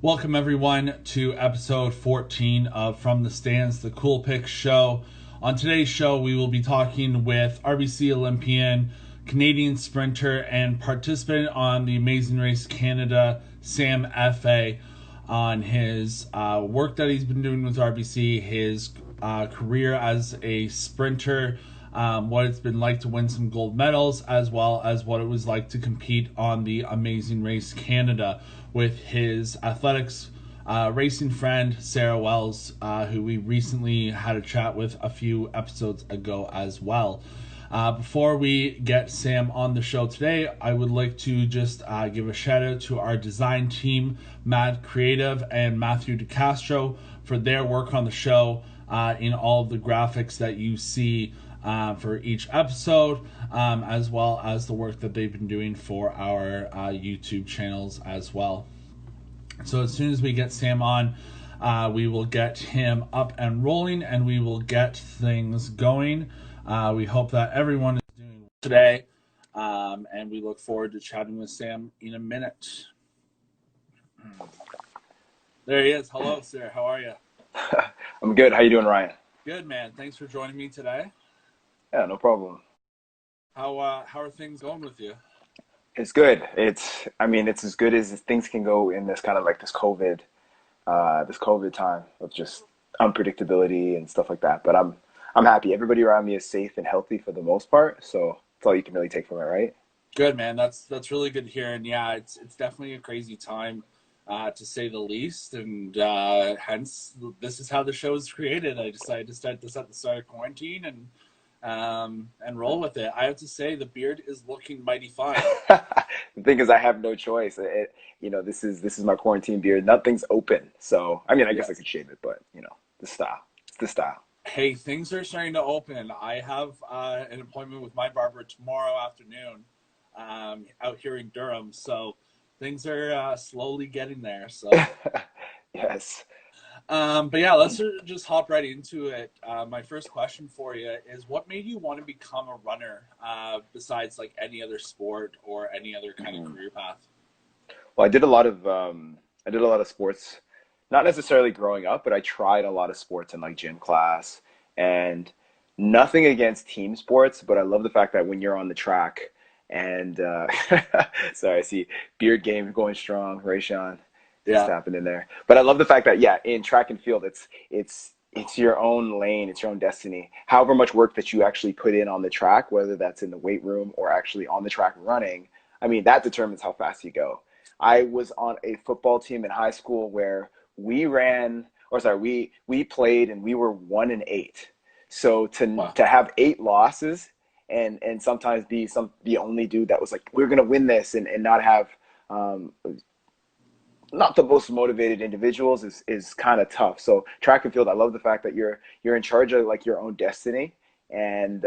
Welcome everyone to episode 14 of From the Stands, the Cool Picks show. On today's show, we will be talking with RBC Olympian, Canadian sprinter, and participant on the Amazing Race Canada, Sam Effah, on his work that he's been doing with RBC, his career as a sprinter, what it's been like to win some gold medals, as well as what it was like to compete on the Amazing Race Canada with his athletics racing friend, Sarah Wells, who we recently had a chat with a few episodes ago as well. Before we get Sam on the show today, I would like to just give a shout out to our design team, Mad Creative and Matthew DeCastro, for their work on the show in all of the graphics that you see for each episode, as well as the work that they've been doing for our YouTube channels as well. So as soon as we get Sam on, we will get him up and rolling and we will get things going. We hope that everyone is doing well today, and we look forward to chatting with Sam in a minute. There he is. Hello, sir. How are you? I'm good. How you doing, Ryan? Good, man. Thanks for joining me today. Yeah, no problem. How are things going with you? It's good. It's as good as things can go in this kind of like this COVID time of just unpredictability and stuff like that. But I'm happy. Everybody around me is safe and healthy for the most part. So that's all you can really take from it, right? Good, man. That's really good to hear. And yeah, it's definitely a crazy time, to say the least. And hence, this is how the show is created. I decided to start this at the start of quarantine and roll with it. I have to say, the beard is looking mighty fine. The thing is, I have no choice. This is my quarantine beard. Nothing's open. So, I mean, I guess I could shave it, but, the style. It's the style. Hey, things are starting to open. I have an appointment with my barber tomorrow afternoon out here in Durham. So things are slowly getting there. So Yes. But yeah, let's just hop right into it. My first question for you is, what made you want to become a runner, besides like any other sport or any other kind of career path? Well, I did a lot of sports, not necessarily growing up, but I tried a lot of sports in like gym class, and nothing against team sports, but I love the fact that when you're on the track and sorry, I see beard game going strong, Ray Sean just Yeah, happened in there. But I love the fact that yeah, in track and field, it's your own lane, it's your own destiny. However much work that you actually put in on the track, whether that's in the weight room or actually on the track running, I mean, that determines how fast you go. I was on a football team in high school where we played and we were 1-8. So to wow. to have 8 losses and sometimes be the only dude that was like, we're gonna win this and not have um, not the most motivated individuals is kind of tough. So track and field, I love the fact that you're in charge of like your own destiny. And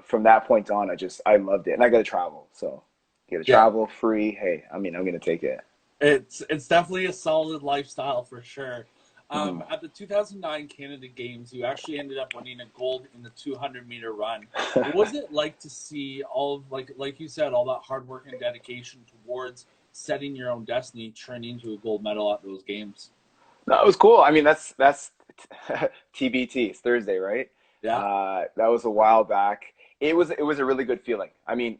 from that point on, I loved it, and I got to travel. So get to Yeah, travel free. Hey, I mean, I'm gonna take it. it's definitely a solid lifestyle for sure. Mm. At the 2009 Canada Games, you actually ended up winning a gold in the 200-meter run. What was it like to see all of, like you said, all that hard work and dedication towards setting your own destiny turn into a gold medal at those games? No, it was cool. I mean, that's TBT. It's Thursday, right? Yeah. That was a while back. It was a really good feeling. I mean,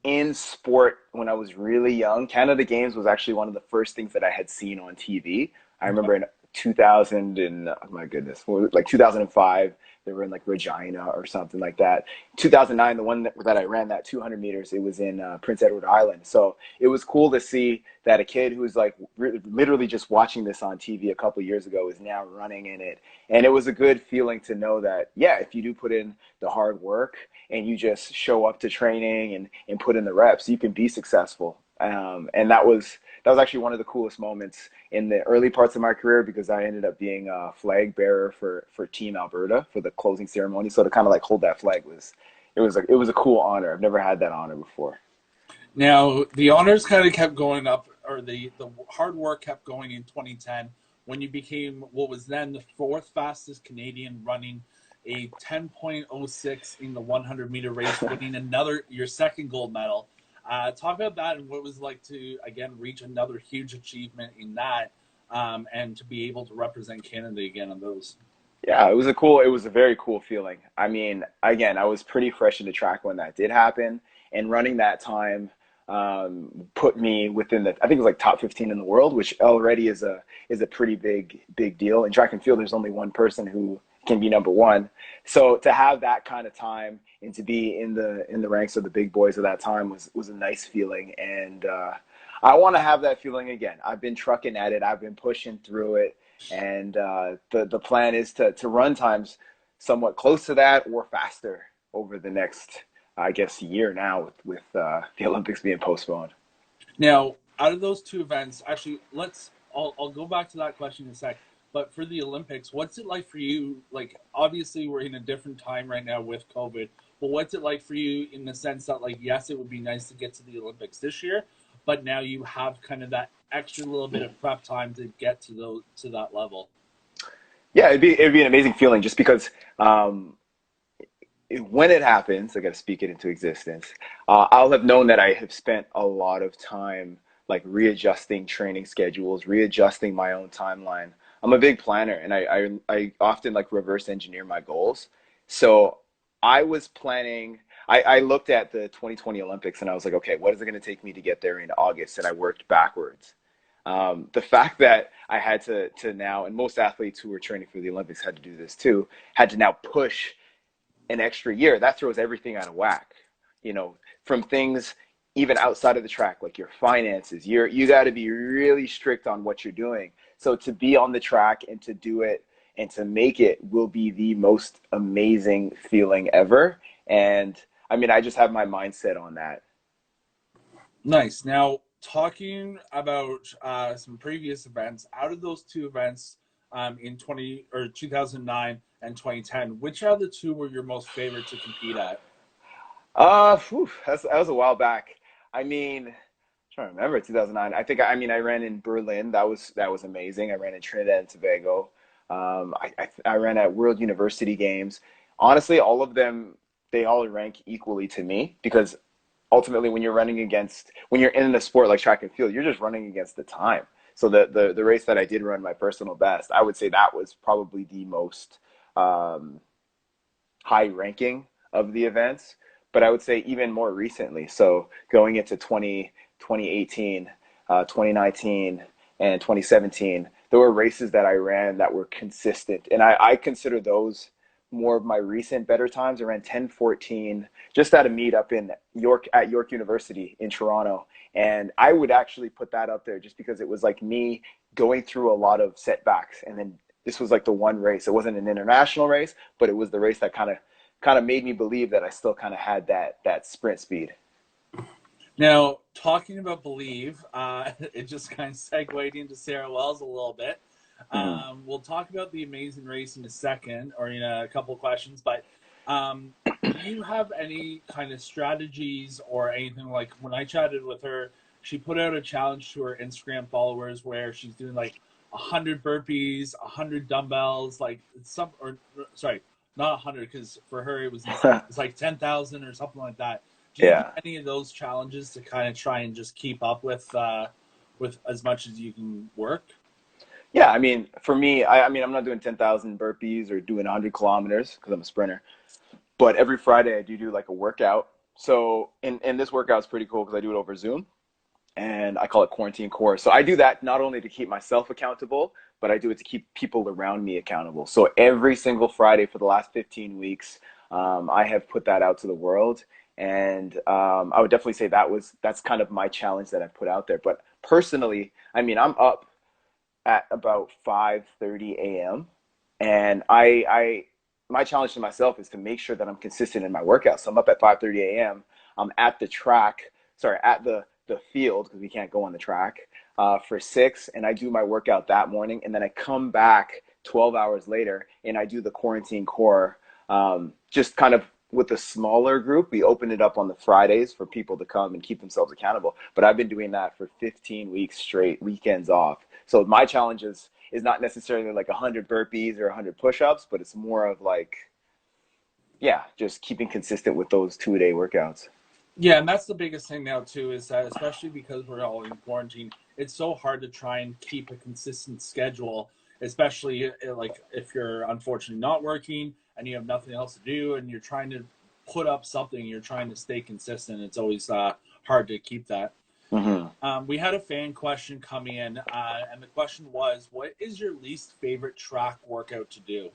in sport when I was really young, Canada Games was actually one of the first things that I had seen on TV. I Okay. remember in 2000 and oh my goodness, like 2005, they were in like Regina or something like that. 2009, the one that I ran that 200 meters, it was in Prince Edward Island. So it was cool to see that a kid who was like literally just watching this on TV a couple years ago is now running in it. And it was a good feeling to know that, yeah, if you do put in the hard work and you just show up to training and put in the reps, you can be successful. And that was actually one of the coolest moments in the early parts of my career because I ended up being a flag bearer for Team Alberta for the closing ceremony. So to kind of like hold that flag it was a cool honor. I've never had that honor before. Now, the honors kind of kept going up, or the hard work kept going in 2010 when you became what was then the fourth fastest Canadian, running a 10.06 in the 100-meter race, winning your second gold medal. Talk about that and what it was like to, again, reach another huge achievement in that. and to be able to represent Canada again on those. Yeah, it was a very cool feeling. I mean, again, I was pretty fresh in the track when that did happen, and running that time put me within the, I think it was like top 15 in the world, which already is a pretty big deal. In track and field, there's only one person who can be number one. So to have that kind of time and to be in the ranks of the big boys of that time was a nice feeling, and I want to have that feeling again. I've been trucking at it, I've been pushing through it, and the plan is to run times somewhat close to that or faster over the next, I guess, year now with the Olympics being postponed. Now, out of those two events, actually, I'll go back to that question in a sec. But for the Olympics, what's it like for you? Like, obviously, we're in a different time right now with COVID, but what's it like for you in the sense that, like, yes, it would be nice to get to the Olympics this year, but now you have kind of that extra little bit of prep time to get to that level. Yeah, it'd be an amazing feeling just because when it happens, I got to speak it into existence. I'll have known that I have spent a lot of time like readjusting training schedules, readjusting my own timeline. I'm a big planner, and I often like reverse engineer my goals. So I was planning. I looked at the 2020 Olympics and I was like, okay, what is it going to take me to get there in August? And I worked backwards. The fact that I had to now, and most athletes who were training for the Olympics had to do this too, had to now push an extra year, that throws everything out of whack. You know, from things even outside of the track, like your finances, you got to be really strict on what you're doing. So to be on the track and to do it and to make it will be the most amazing feeling ever. And I mean, I just have my mindset on that. Nice. Now, talking about some previous events, out of those two events in 2009 and 2010, which are the two were your most favorite to compete at? That was a while back. I mean, I'm trying to remember 2009. I mean, I ran in Berlin. That was amazing. I ran in Trinidad and Tobago. I ran at World University Games. Honestly, all of them, they all rank equally to me because ultimately when you're in a sport like track and field, you're just running against the time. So the race that I did run my personal best, I would say that was probably the most um, high ranking of the events. But I would say even more recently, so going into 2018, 2019, and 2017, there were races that I ran that were consistent. And I consider those more of my recent better times. I ran 10:14 just at a meet up in York at York University in Toronto. And I would actually put that up there just because it was like me going through a lot of setbacks. And then this was like the one race. It wasn't an international race, but it was the race that kind of made me believe that I still kind of had that sprint speed. Now, talking about Believe, it just kind of segued into Sarah Wells a little bit. Mm-hmm. We'll talk about the amazing race in a second or in a couple of questions, but do you have any kind of strategies or anything like when I chatted with her, she put out a challenge to her Instagram followers where she's doing like 100 burpees, 100 dumbbells, like some, or sorry, not 100 because for her it was insane. It's like 10,000 or something like that. Do you do Yeah. any of those challenges to kind of try and just keep up with as much as you can work? Yeah, I mean, for me, I mean, I'm not doing 10,000 burpees or doing 100 kilometers because I'm a sprinter. But every Friday, I do like a workout. So, and this workout's pretty cool because I do it over Zoom, and I call it quarantine core. So I do that not only to keep myself accountable, but I do it to keep people around me accountable. So every single Friday for the last 15 weeks, I have put that out to the world. And I would definitely say that's kind of my challenge that I've put out there. But personally, I mean, I'm up at about 5:30 a.m. and my challenge to myself is to make sure that I'm consistent in my workout. So I'm up at 5:30 a.m. I'm at the track, sorry, at the field because we can't go on the track for 6, and I do my workout that morning, and then I come back 12 hours later and I do the quarantine core, just kind of with a smaller group. We open it up on the Fridays for people to come and keep themselves accountable. But I've been doing that for 15 weeks straight, weekends off. So my challenge is not necessarily like 100 burpees or 100 push-ups, but it's more of like, yeah, just keeping consistent with those 2 a day workouts. Yeah, and that's the biggest thing now too, is that especially because we're all in quarantine, it's so hard to try and keep a consistent schedule, especially like if you're unfortunately not working and you have nothing else to do and you're trying to put up something, you're trying to stay consistent. It's always hard to keep that. Hmm. We had a fan question come in, and the question was, "What is your least favorite track workout to do?"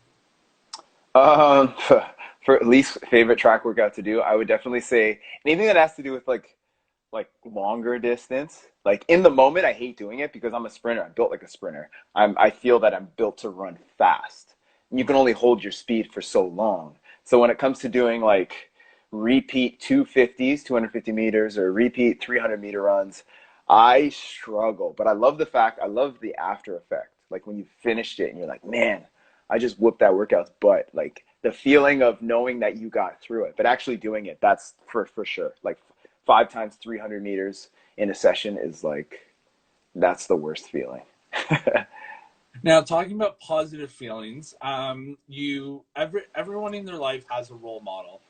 Um, for least favorite track workout to do, I would definitely say anything that has to do with like longer distance. Like in the moment, I hate doing it because I'm a sprinter. I'm built like a sprinter. I feel that I'm built to run fast. You can only hold your speed for so long. So when it comes to doing like repeat 250s, 250 meters, or repeat 300-meter runs, I struggle. But I love the fact, I love the after effect. Like when you finished it and you're like, man, I just whooped that workout's butt. Like the feeling of knowing that you got through it, but actually doing it, that's for sure. Like 5 times 300 meters in a session is like, that's the worst feeling. Now, talking about positive feelings, everyone in their life has a role model,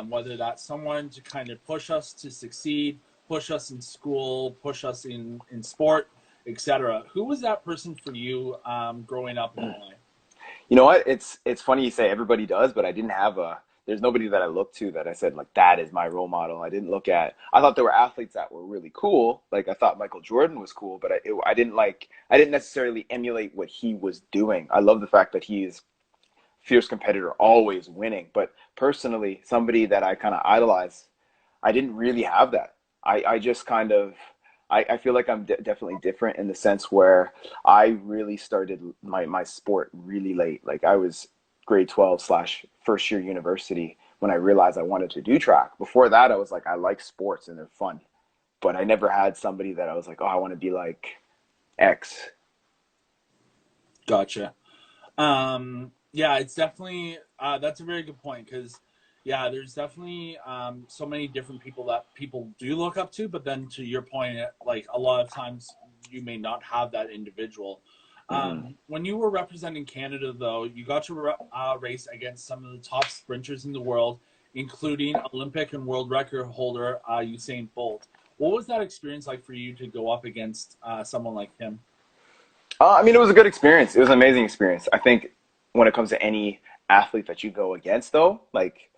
whether that's someone to kind of push us to succeed, push us in school, push us in sport, etc. Who was that person for you growing up and why? You know what? It's funny you say everybody does, but I didn't have a. There's nobody that I looked to that I said like that is my role model. I didn't look at. I thought there were athletes that were really cool. Like I thought Michael Jordan was cool, but I didn't like. I didn't necessarily emulate what he was doing. I love the fact that he's fierce competitor, always winning. But personally, somebody that I kind of idolize, I didn't really have that. I just kind of I feel like I'm definitely different in the sense where I really started my sport really late. Like I was grade 12 slash first year university when I realized I wanted to do track. Before that, I was like, I like sports and they're fun, but I never had somebody that I was like, oh, I want to be like X. Gotcha. Yeah, it's definitely that's a very good point because yeah, there's definitely so many different people that people do look up to, but then to your point, like a lot of times you may not have that individual. Hmm. When you were representing Canada, though, you got to race against some of the top sprinters in the world, including Olympic and world record holder Usain Bolt. What was that experience like for you to go up against someone like him? I mean, it was a good experience. It was an amazing experience. I think when it comes to any athlete that you go against, though, like,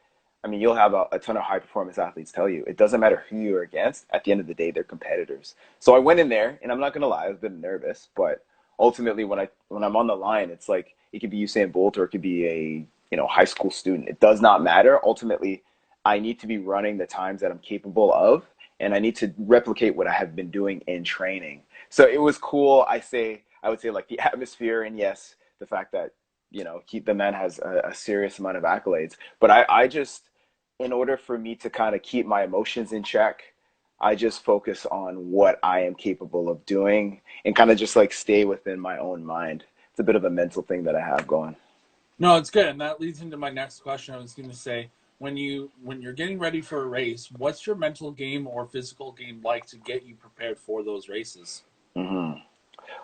I mean, you'll have a ton of high performance athletes tell you it doesn't matter who you're against. At the end of the day, they're competitors. So I went in there, and I'm not gonna lie, I was a bit nervous, but ultimately, when I'm on the line, it's like it could be Usain Bolt or it could be a high school student. It does not matter. Ultimately, I need to be running the times that I'm capable of, and I need to replicate what I have been doing in training. So it was cool. I would say like the atmosphere, and yes, the fact that the man has a serious amount of accolades. But I just, in order for me to kind of keep my emotions in check, I just focus on what I am capable of doing and kind of just like stay within my own mind. It's a bit of a mental thing that I have going. No, it's good, and that leads into my next question. I was going to say, when you're getting ready for a race, what's your mental game or physical game like to get you prepared for those races? Hmm.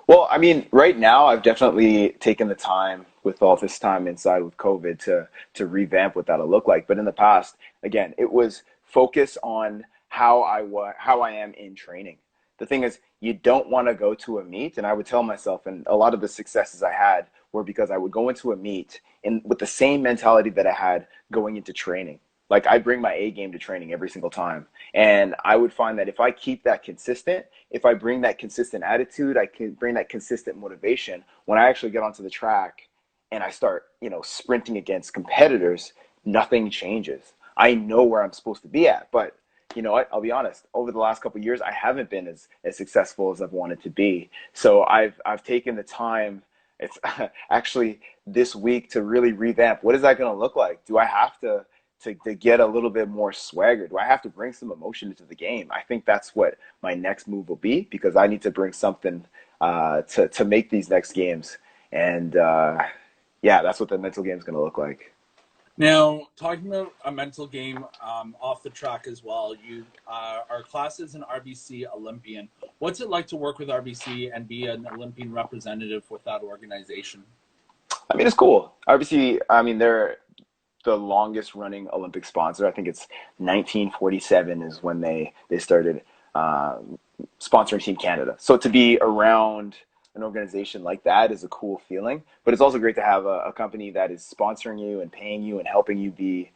Well, I mean, right now I've definitely taken the time with all this time inside with COVID to revamp what that'll look like. But in the past, again, it was focus on how I am in training. The thing is, you don't want to go to a meet, and I would tell myself, and a lot of the successes I had were because I would go into a meet and with the same mentality that I had going into training. Like I bring my A game to training every single time, and I would find that if I keep that consistent, if I bring that consistent attitude, I can bring that consistent motivation. When I actually get onto the track and I start, sprinting against competitors, nothing changes. I know where I'm supposed to be at, but you know what? I'll be honest. Over the last couple of years, I haven't been as successful as I've wanted to be. So I've taken the time. It's actually this week to really revamp. What is that going to look like? Do I have to get a little bit more swagger? Do I have to bring some emotion into the game? I think that's what my next move will be because I need to bring something to make these next games. And yeah, that's what the mental game is going to look like. Now, talking about a mental game off the track as well, you our class is an RBC Olympian. What's it like to work with RBC and be an Olympian representative with that organization? I mean, it's cool. RBC, I mean, they're the longest running Olympic sponsor. I think it's 1947 is when they started sponsoring Team Canada. So to be around an organization like that is a cool feeling. But it's also great to have a company that is sponsoring you and paying you and helping you be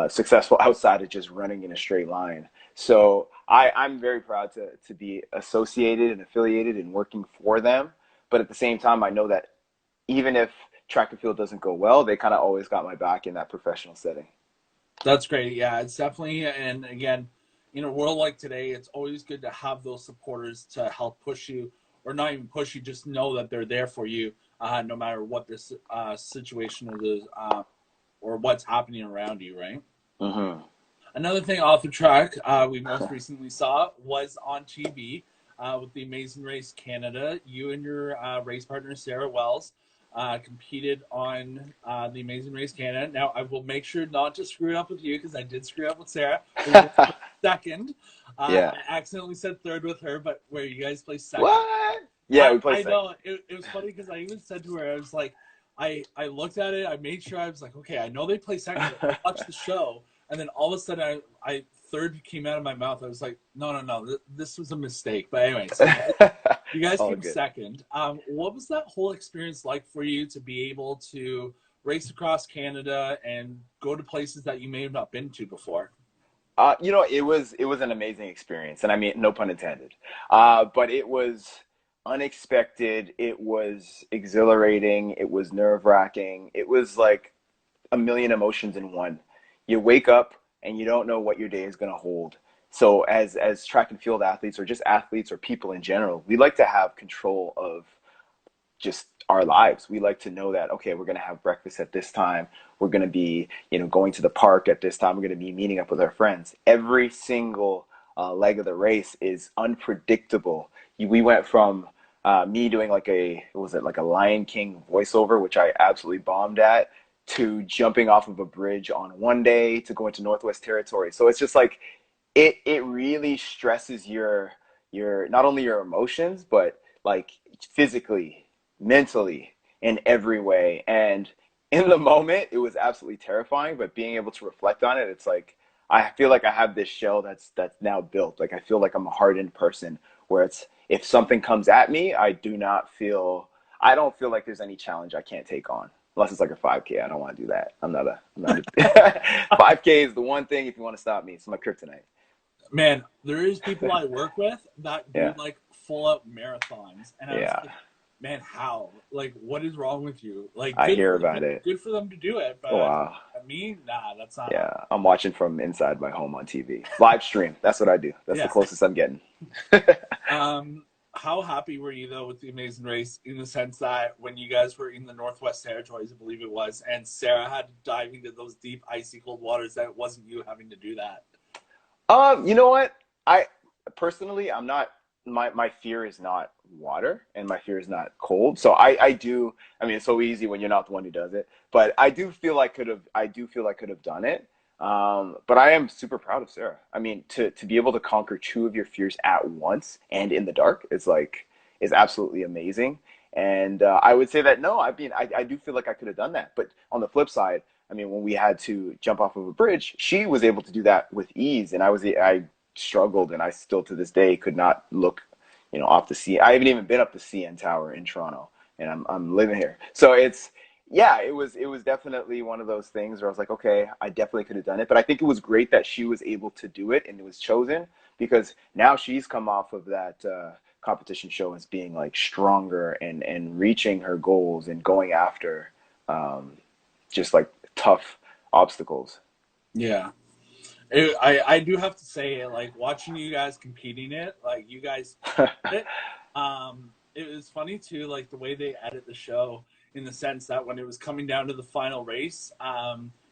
successful outside of just running in a straight line. So I'm very proud to be associated and affiliated and working for them. But at the same time, I know that even if track and field doesn't go well, they kind of always got my back in that professional setting. That's great. Yeah, it's definitely, and again, in a world like today, it's always good to have those supporters to help push you, or not even push you, just know that they're there for you, no matter what this situation is, or what's happening around you, right? Mm-hmm. Another thing off the track we most recently saw was on TV with the Amazing Race Canada. You and your race partner, Sarah Wells, competed on the Amazing Race Canada. Now, I will make sure not to screw it up with you because I did screw up with Sarah. We were second. Yeah. I accidentally said third with her, but where you guys placed second. What? Yeah, we placed I second. know. It was funny because I even said to her, I was like, I looked at it, I made sure, I was like, okay, I know they play second, but I watched the show. And then all of a sudden, I third came out of my mouth. I was like, no, this was a mistake. But anyway, so you guys All came good. second. What was that whole experience like for you to be able to race across Canada and go to places that you may have not been to before? It was an amazing experience, and I mean, no pun intended. But it was unexpected. It was exhilarating. It was nerve-wracking. It was like a million emotions in one. You wake up and you don't know what your day is going to hold. So as track and field athletes, or just athletes or people in general, we like to have control of just our lives. We like to know that, okay, we're going to have breakfast at this time. We're going to be, going to the park at this time. We're going to be meeting up with our friends. Every single leg of the race is unpredictable. We went from me doing like a Lion King voiceover, which I absolutely bombed at, to jumping off of a bridge on one day to going to Northwest Territory. So it's just like it really stresses your not only your emotions, but like physically, mentally, in every way. And in the moment, it was absolutely terrifying. But being able to reflect on it, it's like I feel like I have this shell that's now built. Like I feel like I'm a hardened person, where it's if something comes at me, I don't feel like there's any challenge I can't take on. Unless it's like a 5K, I don't want to do that. I'm not a 5K is the one thing if you want to stop me. It's my kryptonite. Man, there is people I work with that do Yeah, like full out marathons, and I was yeah. like, man, how? Like, what is wrong with you? Like, I hear about it. good for them to do it, but Wow. me, nah, that's not Yeah, happening. I'm watching from inside my home on TV. Live stream. That's what I do. That's the Yeah. closest I'm getting. How happy were you though with the Amazing Race in the sense that when you guys were in the Northwest Territories, I believe it was, and Sarah had to dive into those deep, icy cold waters, that it wasn't you having to do that? You know what? I personally, I'm not. My fear is not water, and my fear is not cold. So I do. I mean, it's so easy when you're not the one who does it. But I do feel I could have. I do feel I could have done it. But I am super proud of Sarah. I mean, to be able to conquer two of your fears at once and in the dark is absolutely amazing. And I would say that no, I mean, I do feel like I could have done that. But on the flip side, I mean, when we had to jump off of a bridge, she was able to do that with ease, and I struggled, and I still to this day could not look, off the sea. I haven't even been up the CN Tower in Toronto, and I'm living here. So yeah, it was definitely one of those things where I was like, okay, I definitely could have done it, but I think it was great that she was able to do it and it was chosen because now she's come off of that competition show as being like stronger and reaching her goals and going after um, just like tough obstacles. Yeah. I do have to say, like watching you guys competing it, like you guys, it, it was funny too, like the way they edit the show in the sense that when it was coming down to the final race,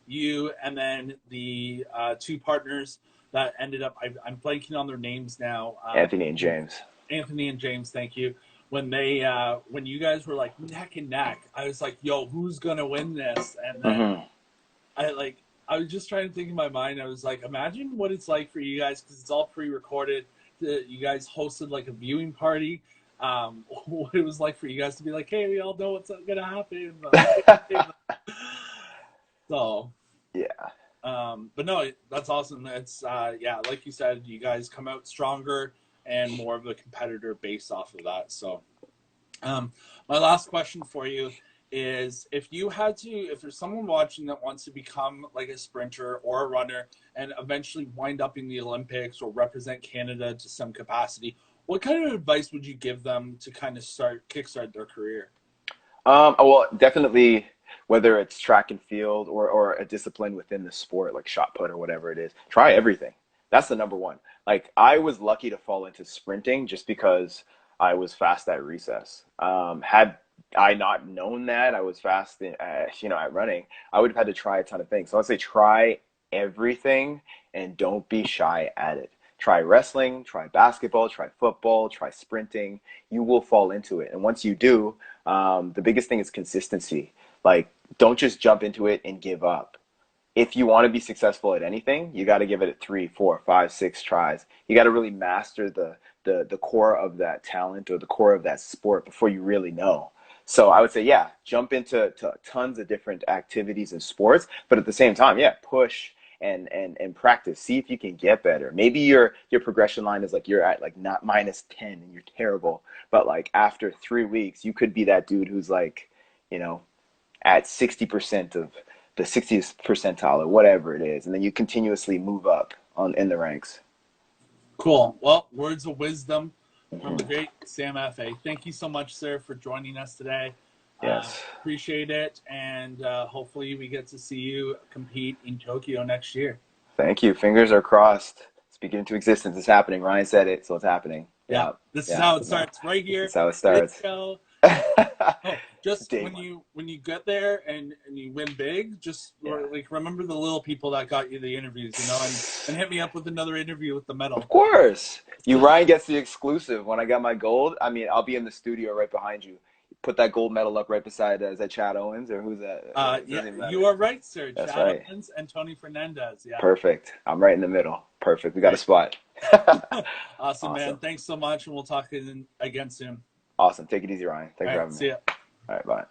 you and then the two partners that ended up, I'm blanking on their names now. Anthony and James. Anthony and James, thank you. When you guys were like neck and neck, I was like, yo, who's gonna win this? And then Hmm. I like I was just trying to think in my mind. I was like, imagine what it's like for you guys because it's all pre-recorded. You guys hosted like a viewing party. What it was like for you guys to be like, hey, we all know what's gonna happen. So Yeah. But no, that's awesome. It's yeah, like you said, you guys come out stronger and more of a competitor based off of that. So, my last question for you is if there's someone watching that wants to become like a sprinter or a runner and eventually wind up in the Olympics or represent Canada to some capacity, what kind of advice would you give them to kind of kickstart their career? Well, definitely, whether it's track and field or a discipline within the sport, like shot put or whatever it is, try everything. That's the number one. Like, I was lucky to fall into sprinting just because I was fast at recess. Had I not known that I was fast at running, I would have had to try a ton of things. So I'd say try everything and don't be shy at it. Try wrestling, try basketball, try football, try sprinting. You will fall into it. And once you do, the biggest thing is consistency. Like, don't just jump into it and give up. If you want to be successful at anything, you got to give it 3, 4, 5, 6 tries. You got to really master the core of that talent or the core of that sport before you really know. So I would say, yeah, jump into tons of different activities and sports, but at the same time, yeah, push and practice. See if you can get better. Maybe your progression line is like you're at like not -10 and you're terrible, but like after 3 weeks, you could be that dude who's like, you know, at 60% of the 60th percentile or whatever it is, and then you continuously move up on in the ranks. Cool. Well, words of wisdom from the Hmm. great Sam Effah. Thank you so much, sir, for joining us today. Yes. Appreciate it, and hopefully we get to see you compete in Tokyo next year. Thank you. Fingers are crossed. Speaking into existence. It's happening. Ryan said it, so it's happening. Yeah, Yeah. this is Yeah. how it No. starts right here. That's how it starts. Video. Oh, just Day one. when you get there and you win big, just Yeah. like remember the little people that got you the interviews, and hit me up with another interview with the Of medal. course. Ryan gets the exclusive. When I got my gold, I mean, I'll be in the studio right behind you. Put that gold medal up right beside, is that Chad Owens or who's that? It Yeah, doesn't even you matter. are right, sir. That's Chad right. Owens and Tony Fernandez. Yeah, Perfect. I'm right in the middle. Perfect. We got a right. spot. Awesome, man. Awesome. Thanks so much, and we'll talk again soon. Awesome. Take it easy, Ryan. All Thanks for right, having me. see ya. All right. Bye.